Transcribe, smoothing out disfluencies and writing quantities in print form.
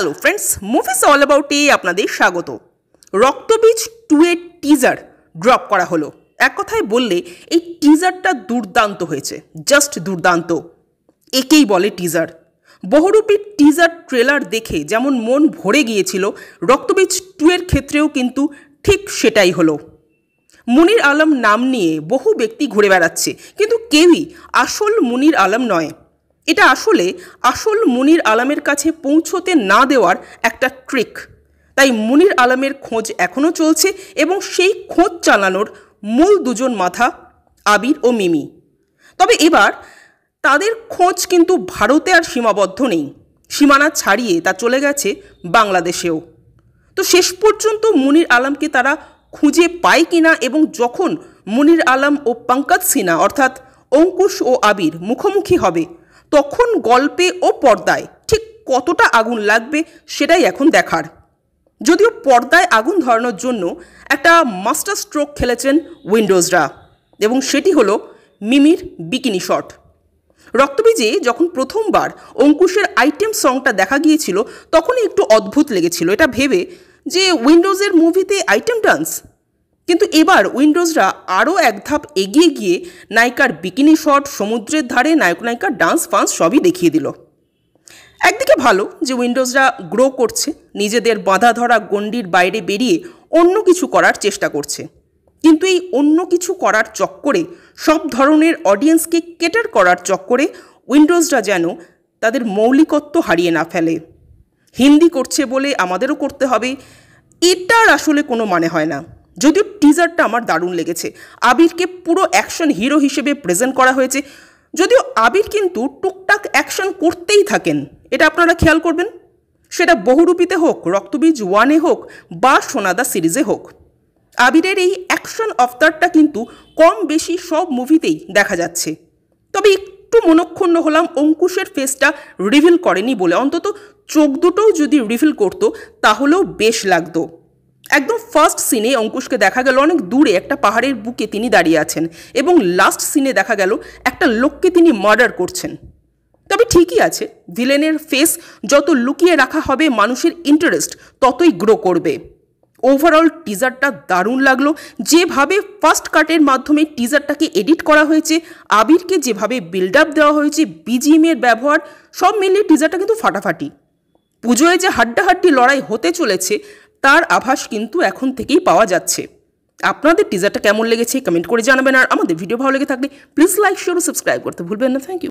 Hello friends, movies all অ্যাবাউটে আপনাদের স্বাগত। রক্তবীজ 2 এর টিজার ড্রপ করা হলো। এক কথায় বললে এই টিজারটা দুর্দান্ত হয়েছে, জাস্ট দুর্দান্ত। একেই বলে টিজার। বহুরূপীর টিজার ট্রেলার দেখে যেমন মন ভরে গিয়েছিল, রক্তবীজ 2 এর ক্ষেত্রেও কিন্তু ঠিক সেটাই হলো। মুনির আলম নাম নিয়ে বহু ব্যক্তি ঘুরে বেড়াচ্ছে, কিন্তু কেউই আসল মুনির আলম নয়। এটা আসলে আসল মুনির আলমের কাছে পৌঁছতে না দেওয়ার একটা ট্রিক। তাই মুনির আলমের খোঁজ এখনও চলছে এবং সেই খোঁজ চালানোর মূল দুজন মাথা আবির ও মিমি। তবে এবার তাদের খোঁজ কিন্তু ভারতে আর সীমাবদ্ধ নেই, সীমানা ছাড়িয়ে তা চলে গেছে বাংলাদেশেও। তো শেষ পর্যন্ত মুনির আলমকে তারা খুঁজে পায় কিনা এবং যখন মুনির আলম ও পঙ্কজ সিনহা অর্থাৎ অঙ্কুশ ও আবির মুখোমুখি হবে, তখন গল্পে ও পর্দায় ঠিক কতটা আগুন লাগবে সেটাই এখন দেখার। যদিও পর্দায় আগুন ধরানোর জন্য একটা মাস্টার স্ট্রোক খেলেছেন উইন্ডোজরা, এবং সেটি হলো মিমির বিকিনি শট। রক্তবীজে যখন প্রথমবার অঙ্কুশের আইটেম সংটা দেখা গিয়েছিল, তখনই একটু অদ্ভুত লেগেছিল এটা ভেবে যে উইন্ডোজের মুভিতে আইটেম ডান্স। কিন্তু এবার উইন্ডোজরা আরও এক ধাপ এগিয়ে গিয়ে নায়িকার বিকিনি শট, সমুদ্রের ধারে নায়ক নায়িকার ডান্স ফান্স সবই দেখিয়ে দিল। একদিকে ভালো যে উইন্ডোজরা গ্রো করছে, নিজেদের বাঁধা ধরা গণ্ডির বাইরে বেরিয়ে অন্য কিছু করার চেষ্টা করছে। কিন্তু এই অন্য কিছু করার চক্করে, সব ধরনের অডিয়েন্সকে কেটার করার চক্করে উইন্ডোজরা যেন তাদের মৌলিকত্ব হারিয়ে না ফেলে। হিন্দি করছে বলে আমাদেরও করতে হবে, এটার আসলে কোনো মানে হয় না। যদিও টিজারটা আমার দারুণ লেগেছে। আবিরকে পুরো অ্যাকশন হিরো হিসেবে প্রেজেন্ট করা হয়েছে। যদিও আবির কিন্তু টুকটাক অ্যাকশন করতেই থাকেন, এটা আপনারা খেয়াল করবেন। সেটা বহুরূপীতে হোক, রক্তবীজ 1-এ হোক বা সোনাদা সিরিজে হোক, আবিরের এই অ্যাকশন অফতারটা কিন্তু কম বেশি সব মুভিতেই দেখা যাচ্ছে। তবে একটু মনক্ষুণ্ণ হলাম অঙ্কুশের ফেসটা রিভিল করেনি বলে। অন্তত চোখ দুটোও যদি রিভিল করতো তাহলেও বেশ লাগতো। একদম ফার্স্ট সিনে অঙ্কুশকে দেখা গেল অনেক দূরে একটা পাহাড়ের বুকে তিনি দাঁড়িয়ে আছেন, এবং লাস্ট সিনে দেখা গেল একটা লোককে তিনি মার্ডার করছেন। তবে ঠিকই আছে, ভিলেনের ফেস যত লুকিয়ে রাখা হবে মানুষের ইন্টারেস্ট ততই গ্রো করবে। ওভারঅল টিজারটা দারুণ লাগলো। যেভাবে ফার্স্ট কাটের মাধ্যমে টিজারটাকে এডিট করা হয়েছে, আবিরকে যেভাবে বিল্ড আপ দেওয়া হয়েছে, বিজিএমের ব্যবহার, সব মিলিয়ে টিজারটা কিন্তু ফাটাফাটি। পুজোয় যে হাড্ডাহাড্ডি লড়াই হতে চলেছে তার আভাস কিন্তু এখন থেকেই পাওয়া যাচ্ছে। আপনাদের টিজারটা কেমন লেগেছে কমেন্ট করে জানাবেন। আর আমাদের ভিডিও ভালো লেগে থাকলে প্লিজ লাইক, শেয়ার ও সাবস্ক্রাইব করতে ভুলবেন না। Thank you.